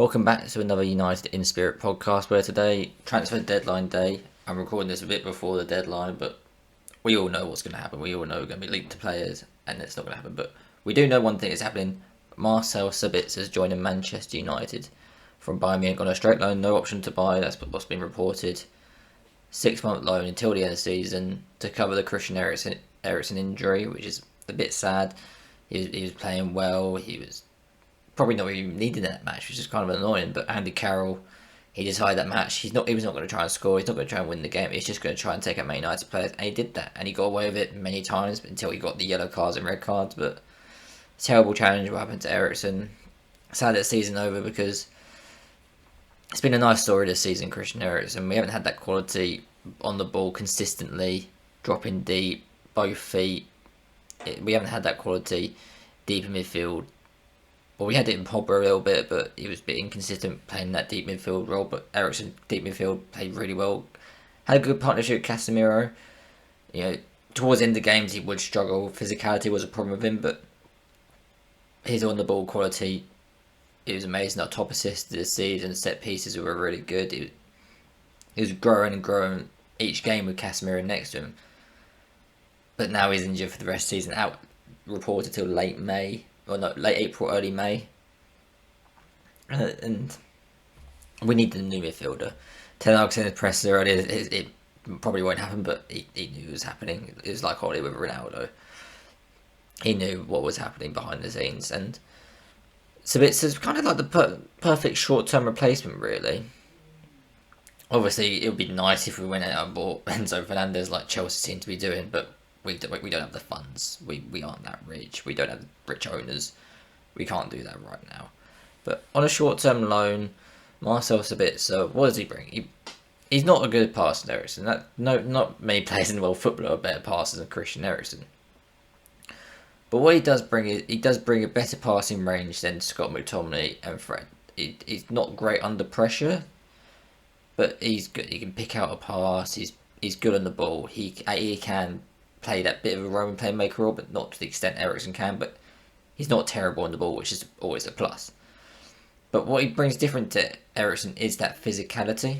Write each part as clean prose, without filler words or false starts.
Welcome back to another United in Spirit podcast where today, transfer deadline day. I'm recording this a bit before the deadline, but we all know what's going to happen. We all know we're going to be linked to players, and it's not going to happen. But we do know one thing is happening. Marcel Sabitzer is joining Manchester United from Bayern Munich on a straight loan, no option to buy. That's what's been reported. 6-month loan until the end of the season to cover the Christian Eriksen injury, which is a bit sad. He was playing well. He was probably not even needed that match, which is kind of annoying. But Andy Carroll, he decided that match. He was not going to try and score. He's not going to try and win the game. He's just going to try and take out Man United players, and he did that. And he got away with it many times until he got the yellow cards and red cards. But terrible challenge what happened to Eriksen. Sad that the season over because it's been a nice story this season, Christian Eriksen. We haven't had that quality on the ball consistently, dropping deep, both feet. We haven't had that quality deep in midfield. Well, we had it in Pogba a little bit, but he was a bit inconsistent playing that deep midfield role. But Eriksen, deep midfield, played really well. Had a good partnership with Casemiro. Towards the end of the games, he would struggle. Physicality was a problem with him, but his on-the-ball quality, it was amazing. Our top assist this season, set pieces were really good. He was growing and growing each game with Casemiro next to him. But now he's injured for the rest of the season. Out reported till late May. Or no, late April, early May. And we need the new midfielder. Ten Hag said in the press earlier, it probably won't happen, but he knew it was happening. It was like Holly with Ronaldo. He knew what was happening behind the scenes. And Sabitzer's kind of like the perfect short-term replacement, really. Obviously, it would be nice if we went out and bought Enzo Fernandez like Chelsea seem to be doing, but we don't have the funds. We aren't that rich. We don't have rich owners. We can't do that right now. But on a short-term loan, Marcel Sabitzer, what does he bring? He's not a good passer than Eriksen. Not many players in the world football are better passers than Christian Eriksen. But what he does bring is he does bring a better passing range than Scott McTominay and Fred. He's not great under pressure, but he's good. He can pick out a pass. He's good on the ball. He can play that bit of a Roman playmaker role, but not to the extent Eriksen can. But he's not terrible on the ball, which is always a plus. But what he brings different to Eriksen is that physicality.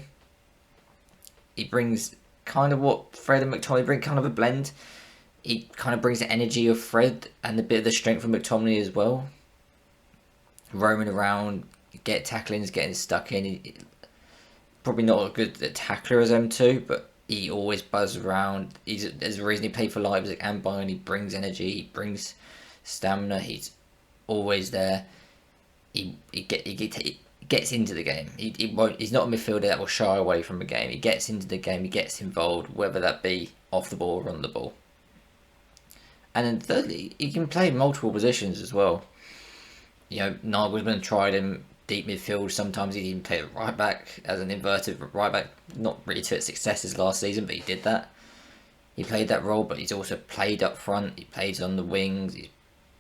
He brings kind of what Fred and McTominay bring, kind of a blend. He kind of brings the energy of Fred and a bit of the strength of McTominay as well. Roaming around, get tacklings, getting stuck in. Probably not as good a tackler as them two, but he always buzzes around. There's a reason he played for Leipzig and Bayern. He brings energy, he brings stamina. He's always there. He gets into the game. He's not a midfielder that will shy away from a game. He gets into the game. He gets involved, whether that be off the ball or on the ball. And then thirdly, he can play multiple positions as well. Nagelsmann tried him deep midfield. Sometimes he even played right back as an inverted right back. Not really to its successes last season, but he did that. He played that role, but he's also played up front. He plays on the wings. He's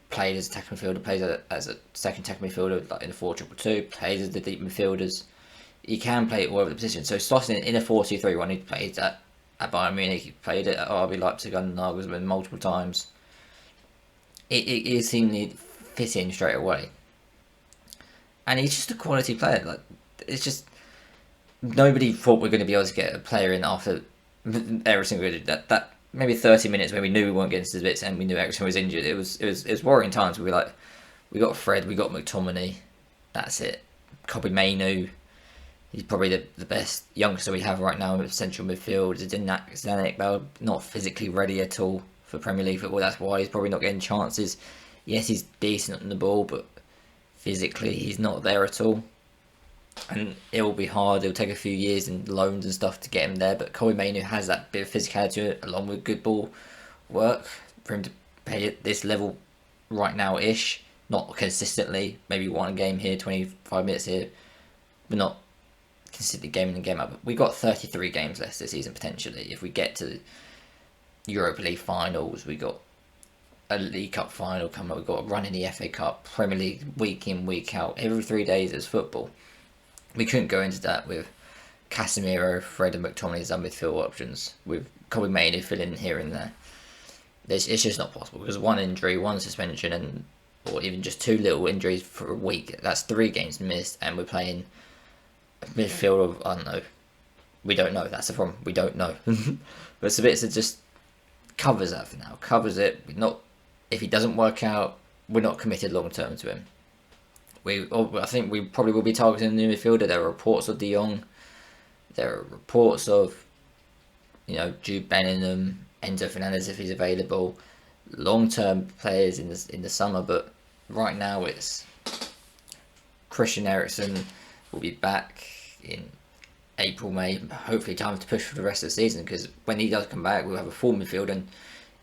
played as a attacking midfielder, plays as a second attacking midfielder, like in a 4-2-2, plays as the deep midfielders. He can play all over the position. So slotting in a 4-2-3-1, he played at Bayern Munich, he played it at RB Leipzig under Nagelsmann multiple times. It seemingly fit in straight away. And he's just a quality player. Like, it's just nobody thought we were going to be able to get a player in after Eriksen did that maybe 30 minutes when we knew we weren't getting to the bits and we knew Eriksen was injured. It was worrying times. We got Fred, we got McTominay. That's it. Kobe Mainu. He's probably the best youngster we have right now in central midfield. Zanik, not physically ready at all for Premier League football. That's why he's probably not getting chances. Yes, he's decent on the ball, but physically he's not there at all. And it will be hard. It'll take a few years and loans and stuff to get him there. But Kobe Mainu has that bit of physicality along with good ball work for him to play at this level right now-ish. Not consistently. Maybe one game here, 25 minutes here. But not consistently game in and game out. But we got 33 games left this season potentially. If we get to Europa League finals, we got a League Cup final coming up. We've got a run in the FA Cup, Premier League week in, week out. Every 3 days is football. We couldn't go into that with Casemiro, Fred and McTominay as our midfield options, with Kobe Mainu filling here and there. It's just not possible because one injury, one suspension, and or even just 2 little injuries for a week, that's 3 games missed, and we're playing a midfield of, I don't know, we don't know. That's the problem. We don't know. But Sabitzer just covers that for now. Covers it. We're not. If he doesn't work out, we're not committed long term to him. I think we probably will be targeting a new midfielder. There are reports of De Jong. There are reports of, Jude Bellingham, Enzo Fernandez if he's available. Long-term players in the summer, but right now it's Christian Eriksen will be back in April, May. Hopefully, time to push for the rest of the season, because when he does come back, we'll have a full midfield, and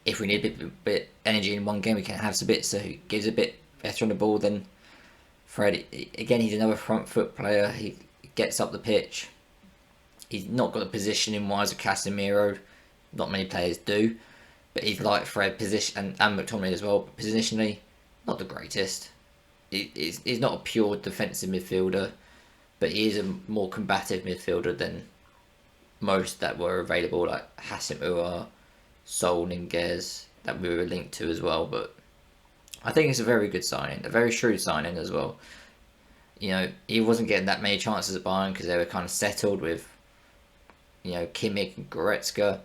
if we need a bit energy in one game, we can have Sabitzer, who gives a bit better on the ball than Fred. Again, he's another front foot player. He gets up the pitch. He's not got the positioning wise of Casemiro. Not many players do. But he's like Fred, position and McTominay as well. But positionally, not the greatest. He's not a pure defensive midfielder, but he is a more combative midfielder than most that were available, like Hassan Uar, Sol Niguez, that we were linked to as well. But I think it's a very good signing, a very shrewd signing as well. He wasn't getting that many chances at Bayern because they were kind of settled with, Kimmich and Goretzka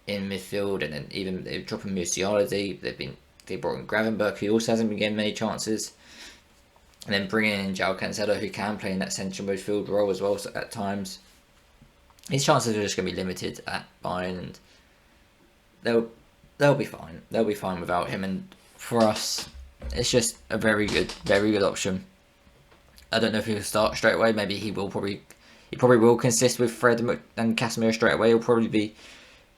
in midfield, and then even they're dropping Musiala. They brought in Gravenberg, who also hasn't been getting many chances, and then bringing in João Cancelo, who can play in that central midfield role as well at times. His chances are just going to be limited at Bayern, and they'll be fine. They'll be fine without him, and for us, it's just a very good option. I don't know if he'll start straight away. Maybe he probably will consist with Fred and Casemiro straight away. He'll probably be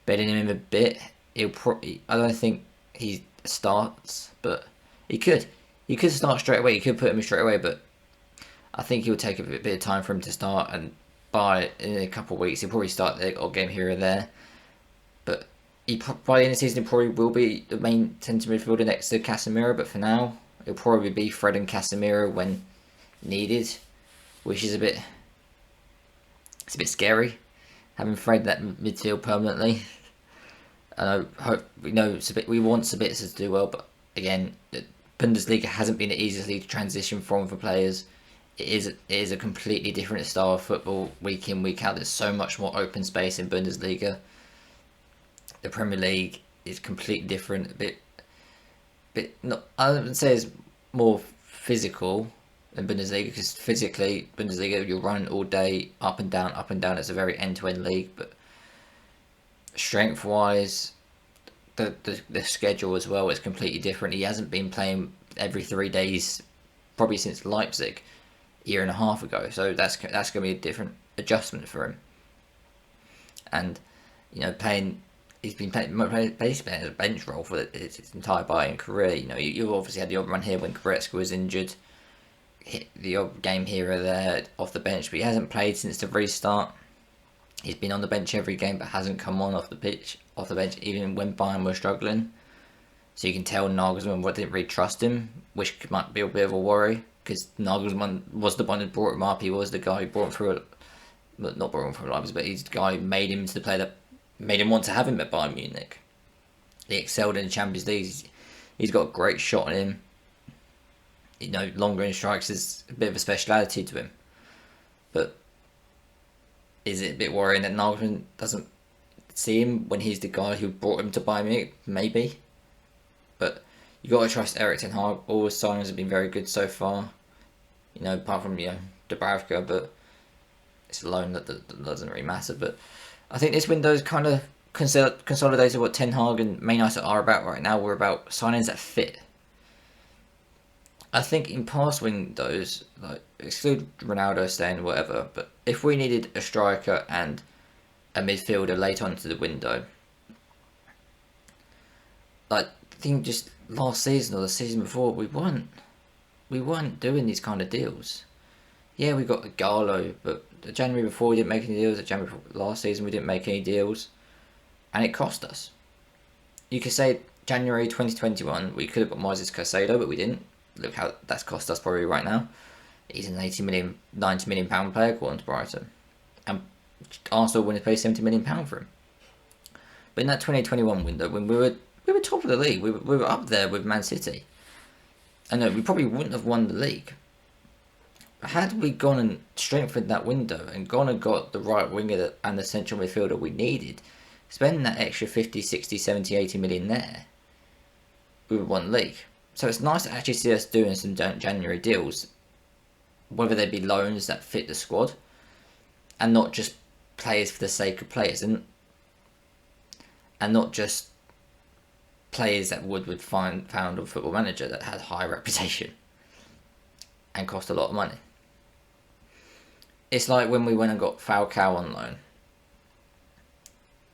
bedding him in a bit. I don't think he starts, but he could start straight away. He could put him in straight away, but I think he'll take a bit of time for him to start, and in a couple of weeks he'll probably start the odd game here and there. But by the end of the season, he probably will be the main centre midfielder next to Casemiro. But for now, it'll probably be Fred and Casemiro when needed, which is a bit scary, having Fred that midfield permanently. And we want Sabitzer to do well, but again, the Bundesliga hasn't been the easiest league to transition from for players. It is a completely different style of football week in, week out. There's so much more open space in Bundesliga. The Premier League is completely different. I wouldn't say it's more physical than Bundesliga, because physically Bundesliga you'll run all day, up and down. It's a very end-to-end league, but strength-wise, the schedule as well is completely different. He hasn't been playing every 3 days probably since Leipzig a year and a half ago, so that's going to be a different adjustment for him. And he's been basically playing as a bench role for his entire Bayern career. You obviously had the odd run here when Goretzka was injured, hit the odd game here or there off the bench, but he hasn't played since the restart. He's been on the bench every game, but hasn't come on off the bench, even when Bayern were struggling. So you can tell Nagelsmann didn't really trust him, which might be a bit of a worry, because Nagelsmann was the one who brought him up. He was the guy who brought him through, not brought him through Leipzig, but he's the guy who made him to the player that made him want to have him at Bayern Munich. He excelled in the Champions League. He's got a great shot in him. Long range strikes is a bit of a speciality to him. But is it a bit worrying that Nagelsmann doesn't see him when he's the guy who brought him to Bayern Munich? Maybe. But you got to trust Erik ten Hag. All his signings have been very good so far. Apart from Dubravka, but it's a loan that doesn't really matter. But I think this window is kind of consolidated what Ten Hag and Man United are about right now. We're about signings that fit. I think in past windows, exclude Ronaldo staying, whatever, but if we needed a striker and a midfielder late on to the window, I think just last season or the season before, we weren't doing these kind of deals. Yeah, we got Gallo, but the January before we didn't make any deals. The January before, last season we didn't make any deals, and it cost us. You could say January 2021 we could have got Moises Caicedo, but we didn't. Look how that's cost us probably right now. He's an 90 million pound player according to Brighton, and Arsenal wouldn't pay 70 million pound for him. But in that 2021 window, when we were top of the league, we were up there with Man City. I know we probably wouldn't have won the league. But had we gone and strengthened that window and gone and got the right winger and the central midfielder we needed, spending that extra 50, 60, 70, 80 million there, we would have won the league. So it's nice to actually see us doing some January deals, whether they be loans that fit the squad and not just players for the sake of players, and not just players that would found on Football Manager that had high reputation and cost a lot of money. It's like when we went and got Falcao on loan.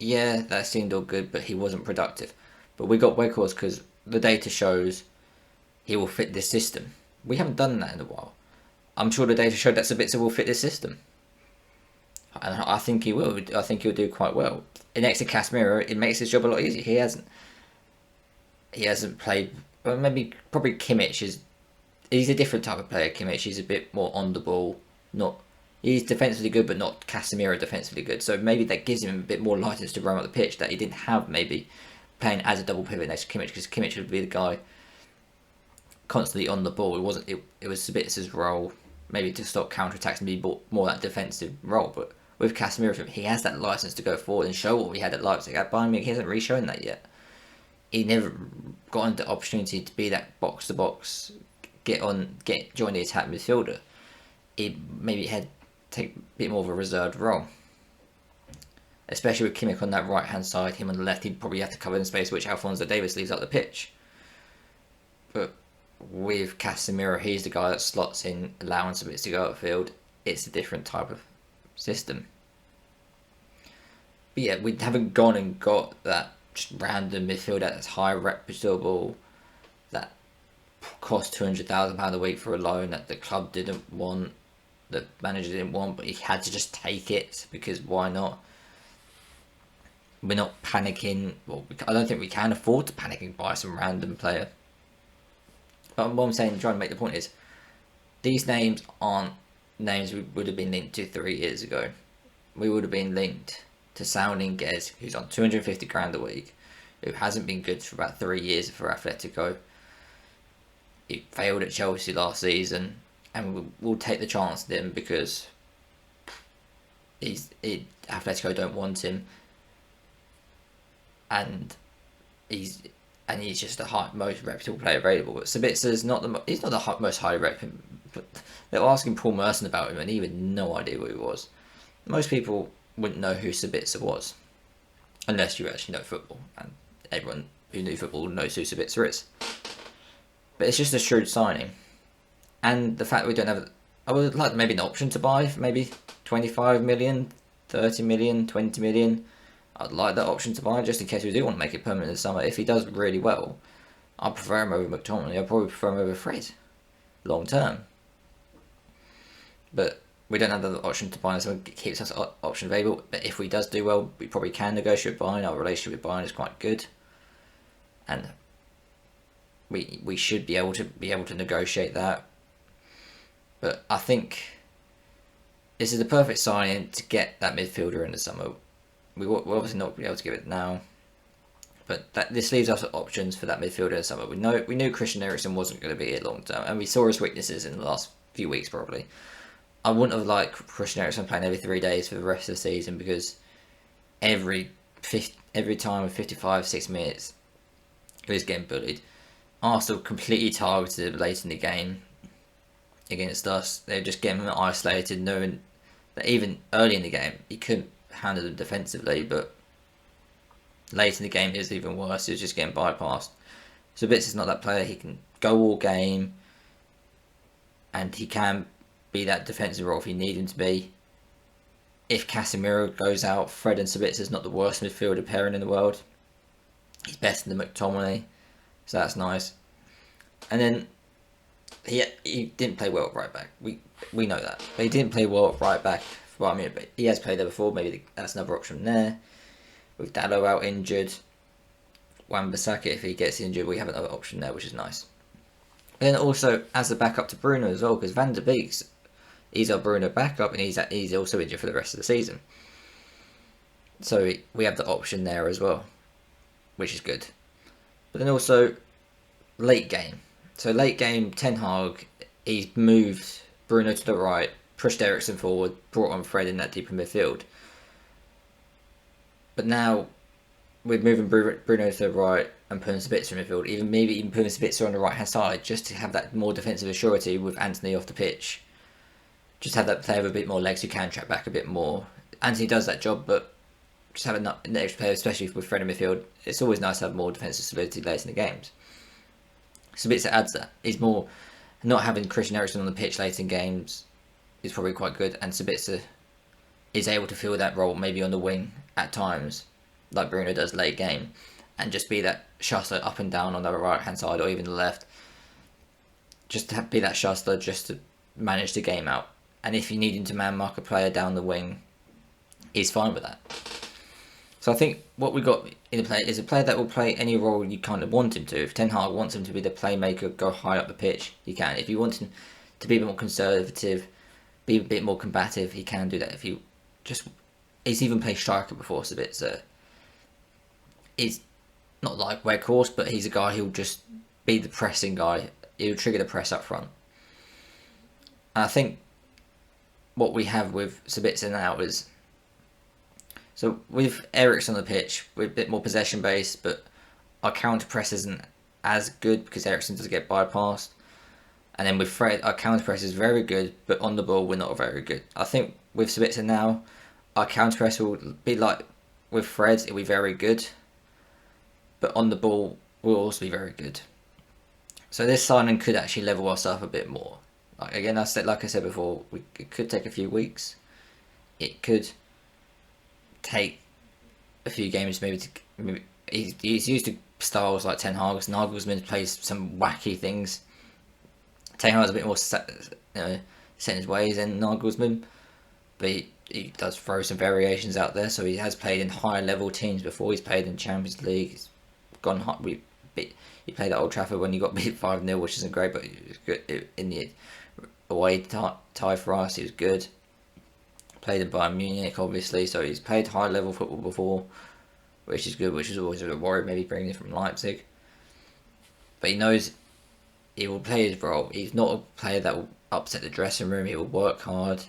Yeah, that seemed all good, but he wasn't productive. But we got Weghorst because the data shows he will fit this system. We haven't done that in a while. I'm sure the data showed that Sabitzer will fit this system. And I think he will. I think he'll do quite well. Next to Casemiro, it makes his job a lot easier. He hasn't played. Well, probably Kimmich is. He's a different type of player. Kimmich, he's a bit more on the ball. He's defensively good, but not Casemiro defensively good. So maybe that gives him a bit more license to run up the pitch that he didn't have maybe playing as a double pivot next to Kimmich, because Kimmich would be the guy constantly on the ball. It was Sabitzer's role maybe to stop counter-attacks and be more that defensive role. But with Casemiro, he has that license to go forward and show what we had at Leipzig. At Bayern Munich, he hasn't really shown that yet. He never got the opportunity to be that box-to-box, join the attack midfielder. He maybe had take a bit more of a reserved role. Especially with Kimmich on that right-hand side, him on the left, he'd probably have to cover in space, which Alphonso Davies leaves up the pitch. But with Casemiro, he's the guy that slots in, allowing Sabitzer to go upfield. It's a different type of system. But yeah, we haven't gone and got that just random midfielder that's high reputable, that cost £200,000 a week for a loan that the club didn't want, the manager didn't want, but he had to just take it because why not? We're not panicking. Well, I don't think we can afford to panic and buy some random player. But what I'm saying, trying to make the point is, these names aren't names we would have been linked to 3 years ago. We would have been linked to Saúl Ñíguez, who's on 250 grand a week, who hasn't been good for about 3 years for Atletico. He failed at Chelsea last season, and we'll take the chance with him because Atletico don't want him, and he's just the most reputable player available. But Sabitzer's not the most highly reputable. But they were asking Paul Merson about him, and he had no idea who he was. Most people wouldn't know who Sabitzer was, unless you actually know football, and everyone who knew football knows who Sabitzer is. But it's just a shrewd signing, and the fact we don't have. I would like maybe an option to buy for maybe 25 million, 30 million, 20 million. I'd like that option to buy just in case we do want to make it permanent in the summer. If he does really well, I'd prefer him over McTominay. I'd probably prefer him over Fred, long term. But we don't have the option to buy, so it keeps us option available. But if we does do well, we probably can negotiate buying. Our relationship with Bayern is quite good, and we should be able to negotiate that. But I think this is the perfect signing to get that midfielder in the summer. We're obviously not be able to give it now, but this leaves us options for that midfielder in the summer. We knew Christian Eriksen wasn't going to be here long term, and we saw his weaknesses in the last few weeks probably. I wouldn't have liked Christian Eriksen playing every 3 days for the rest of the season, because every time of 55, 6 minutes, he was getting bullied. Arsenal completely targeted late in the game against us. They were just getting him isolated, knowing that even early in the game, he couldn't handle them defensively, but late in the game, he was even worse. He was just getting bypassed. So Bitz is not that player. He can go all game, and he can be that defensive role if you need him to be. If Casemiro goes out, Fred and Sabitzer's not the worst midfielder pairing in the world. He's better than McTominay, so that's nice. And then he didn't play well at right back. We know that, but he didn't play well at right back. Well, I mean, but he has played there before. Maybe that's another option there. With Dalot out injured, Wan-Bissaka, if he gets injured, we have another option there, which is nice. And then also as a backup to Bruno as well, because Van der Beek's he's our Bruno backup, and he's also injured for the rest of the season. So we have the option there as well, which is good. But then also late game. So late game, Ten Hag, he's moved Bruno to the right, pushed Eriksen forward, brought on Fred in that deeper midfield. But now we're moving Bruno to the right and putting Sabitzer in midfield, maybe even putting Sabitzer on the right hand side, just to have that more defensive assurity with Anthony off the pitch. Just have that player with a bit more legs who can track back a bit more. Anthony does that job, but just having an extra player, especially with Fred in midfield, it's always nice to have more defensive stability later in the games. Sabitzer adds that. He's more not having Christian Eriksen on the pitch late in games is probably quite good, and Sabitzer is able to fill that role maybe on the wing at times, like Bruno does late game, and just be that shuttler up and down on the right hand side or even the left. Just to be that shuttler, just to manage the game out. And if you need him to man mark a player down the wing, he's fine with that. So I think what we got in the player is a player that will play any role you kind of want him to. If Ten Hag wants him to be the playmaker, go high up the pitch, he can. If you want him to be a bit more conservative, be a bit more combative, he can do that. If you just, he's even played striker before, Sabitzer. He's not like Weghorst, but he's a guy who'll just be the pressing guy. He'll trigger the press up front. And I think what we have with Sabitzer now is, so with Eriksen on the pitch, we're a bit more possession based, but our counter press isn't as good because Eriksen does get bypassed. And then with Fred, our counter press is very good, but on the ball we're not very good. I think with Sabitzer now, our counter press will be like with Fred, it'll be very good, but on the ball will also be very good. So this signing could actually level us up a bit more. Like I said before, it could take a few weeks. It could take a few games he's used to styles like Ten Hag. Nagelsmann plays some wacky things. Ten Hag's a bit more set in his ways than Nagelsmann, but he does throw some variations out there. So he has played in higher level teams before. He's played in Champions League. He's gone hot. He played at Old Trafford when he got beat 5-0, which isn't great, but it was good in the away tie for us. He was good. Played in Bayern Munich, obviously, so he's played high level football before, which is good, which is always a worry, maybe bringing him from Leipzig. But he knows he will play his role. He's not a player that will upset the dressing room. He will work hard.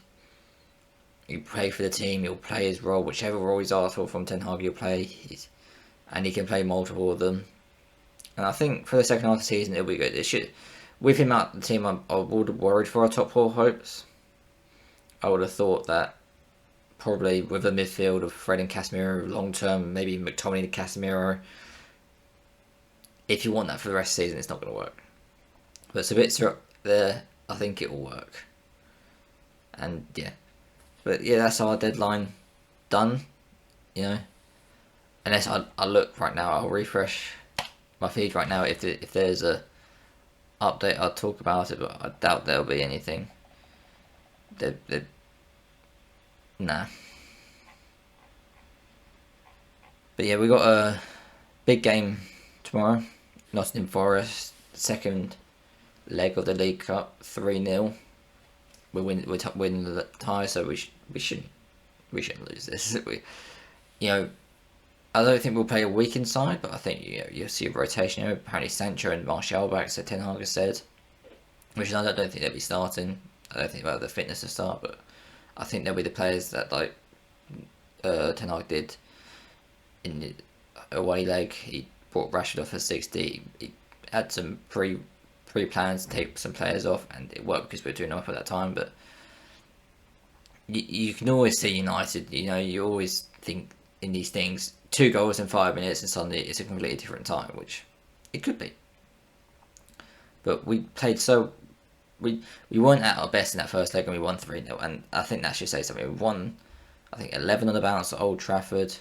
He'll play for the team. He'll play his role, whichever role he's asked for from Ten Hag, he'll play. And he can play multiple of them. And I think for the second half of the season, it'll be good. With him out the team, I would have worried for our top 4 hopes. I would have thought that probably with a midfield of Fred and Casemiro long term, maybe McTominay and Casemiro. If you want that for the rest of the season, it's not going to work. But Sabitzer up there, I think it will work. And yeah. But yeah, that's our deadline done. Unless I look right now, I'll refresh my feed right now. If there's a update, I'll talk about it, but I doubt there'll be anything. Nah. But yeah, we got a big game tomorrow. Nottingham Forest, second leg of the League Cup, 3-0. We're winning the tie, so we shouldn't lose this. I don't think we'll play a weakened side, but I think you'll see a rotation. Apparently Sancho and Martial back, so Ten Hag has said, which I don't think they'll be starting. I don't think they'll have the fitness to start, but I think they'll be the players that Ten Hag did in the away leg. He brought Rashford off at 60. He had some pre-plans to take some players off, and it worked because we were 2-0 up at that time. But you can always see United. You always think in these things, 2 goals in 5 minutes, and suddenly it's a completely different time, which it could be. But we played we weren't at our best in that first leg, and we won 3-0, and I think that should say something. We won, I think, 11 on the bounce at Old Trafford.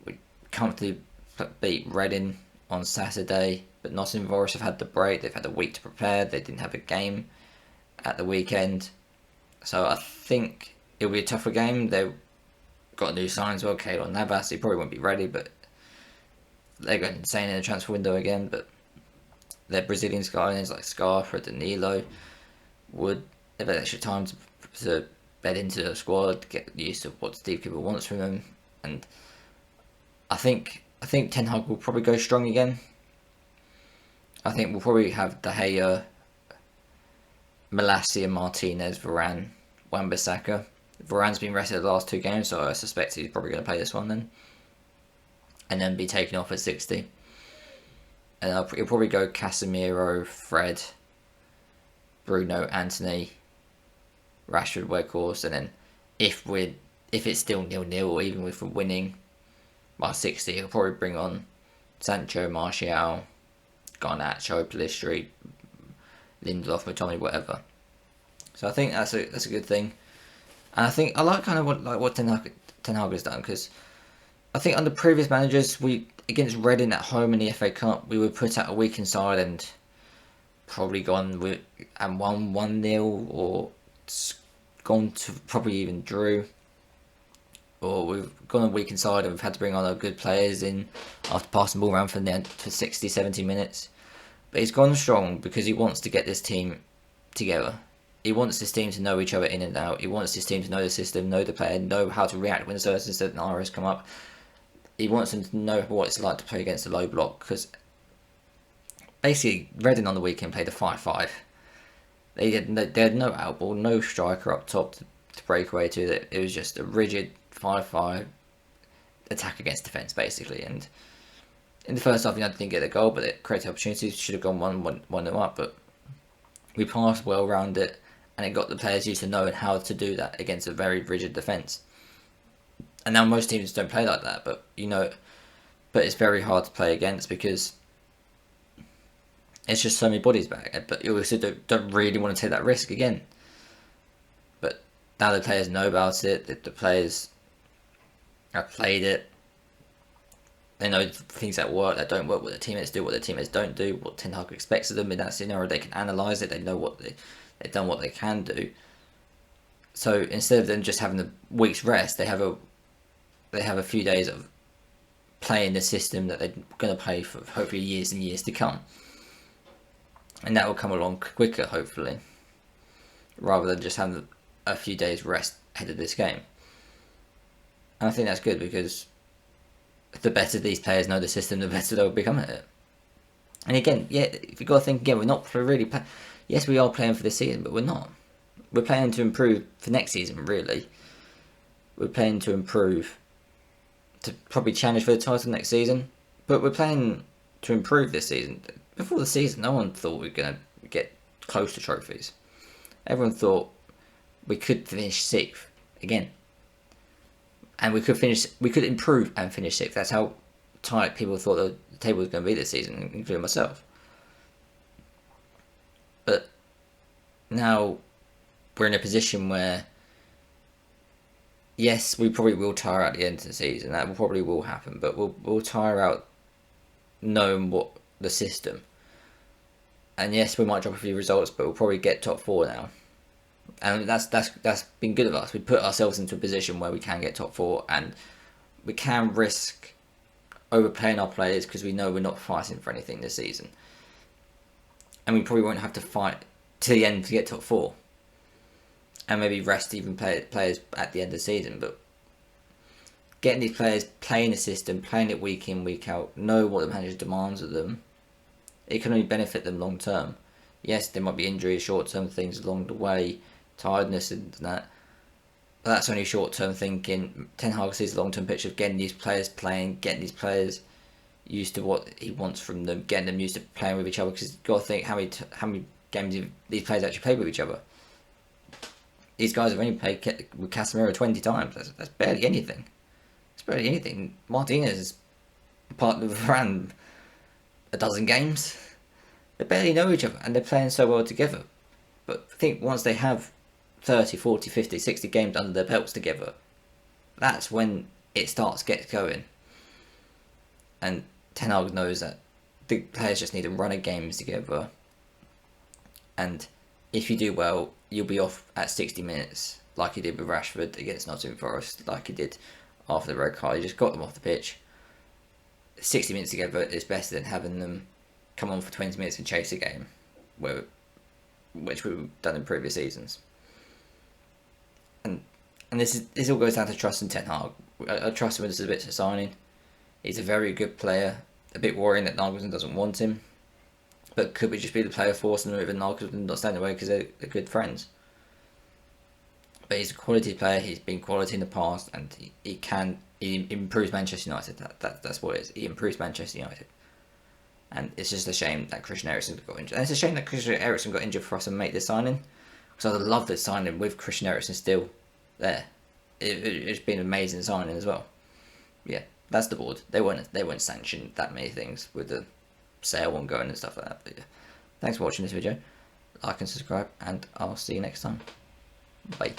We comfortably beat Reading on Saturday, but Nottingham Forest have had the break. They've had a week to prepare. They didn't have a game at the weekend, so I think it'll be a tougher game. They've got a new sign as well, Keylor Navas. He probably won't be ready, but they're going insane in the transfer window again. But their Brazilian guys like Scarpa, Danilo, Wood, they've had extra time to bed into the squad, get used to what Steve Cooper wants from them, and I think Ten Hag will probably go strong again. I think we'll probably have De Gea, Malacia, Martinez, Varane, Wan-Bissaka. Varane's been rested the last 2 games, so I suspect he's probably going to play this one then. And then be taken off at 60. And he'll probably go Casemiro, Fred, Bruno, Anthony, Rashford, Weghorst, and then if it's still 0-0 or even if we're winning by 60, he'll probably bring on Sancho, Martial, Garnacho, Pellistri, Lindelof, McTominay, whatever. So I think that's a good thing, and I think I like kind of what Ten Hag has done, because I think under previous managers, we against Reading at home in the FA Cup, we would put out a weakened side and probably gone with and won 1-0 or gone to probably even drew, or we've gone a weakened side and we've had to bring on our good players in after passing the ball around for 60, 70 minutes. But he's gone strong because he wants to get this team together. He wants this team to know each other in and out. He wants this team to know the system, know the player, know how to react when certain scenarios come up. He wants them to know what it's like to play against a low block, because basically Reading on the weekend played a 5-5. They had no outball, no striker up top to break away to. It was just a rigid 5-5 attack against defence, basically. And in the first half, I didn't get a goal, but it created opportunities. Should have gone 1-0 up, but we passed well around it, and it got the players used to knowing how to do that against a very rigid defence. And now most teams don't play like that, but it's very hard to play against because it's just so many bodies back. But you also don't really want to take that risk again. But now the players know about it. The players have played it. They know things that work, that don't work, what the teammates do, what the teammates don't do, what Ten Hag expects of them in that scenario. They can analyse it. They know they've done what they can do. So instead of them just having a week's rest, they have a few days of playing the system that they're going to play for hopefully years and years to come. And that will come along quicker, hopefully, rather than just having a few days rest ahead of this game. And I think that's good, because the better these players know the system, the better they'll become at it. And again, if you've got to think again, we're not really yes, we are playing for this season, but we're not. We're playing to improve for next season, really. We're playing to improve to probably challenge for the title next season, but we're playing to improve this season. Before the season, no one thought we were going to get close to trophies. Everyone thought we could finish 6th again, and we could improve and finish 6th. That's how tight people thought the table was going to be this season, including myself. But now we're in a position where, yes, we probably will tire out at the end of the season. That probably will happen, but we'll tire out knowing what the system. And yes, we might drop a few results, but we'll probably get top 4 now. And that's been good of us. We put ourselves into a position where we can get top 4, and we can risk overplaying our players because we know we're not fighting for anything this season. And we probably won't have to fight to the end to get top 4. And maybe rest even players at the end of the season. But getting these players playing the system, playing it week in, week out, know what the manager demands of them, it can only benefit them long term. Yes, there might be injuries, short term things along the way, tiredness and that. But that's only short term thinking. Ten Hag sees the long term picture of getting these players playing, getting these players used to what he wants from them, getting them used to playing with each other. Because you've got to think how many games these players actually play with each other. These guys have only played with Casemiro 20 times. That's barely anything. It's barely anything. Martinez is part of Varane a dozen games. They barely know each other, and they're playing so well together. But I think once they have 30, 40, 50, 60 games under their belts together, that's when it gets going. And Ten Hag knows that the players just need to run a games together. And if you do well, you'll be off at 60 minutes, like he did with Rashford against Nottingham Forest, like he did after the red card. He just got them off the pitch. 60 minutes together is better than having them come on for 20 minutes and chase a game, which we've done in previous seasons. And this all goes down to trust in Ten Hag. I trust him with this Sabitzer signing. He's a very good player. A bit worrying that Nagelsmann doesn't want him. But could we just be the player forcing them even not standing away because they're good friends? But he's a quality player. He's been quality in the past, and he improves Manchester United. That's what it is. He improves Manchester United, and it's just a shame that Christian Eriksen got injured. And it's a shame that Christian Eriksen got injured for us to make this signing, because I'd love this signing with Christian Eriksen still there. It's been an amazing signing as well. Yeah, that's the board. They won't sanction that many things with the sale ongoing and stuff like that. But yeah, thanks for watching this video. Like and subscribe, and I'll see you next time. Bye.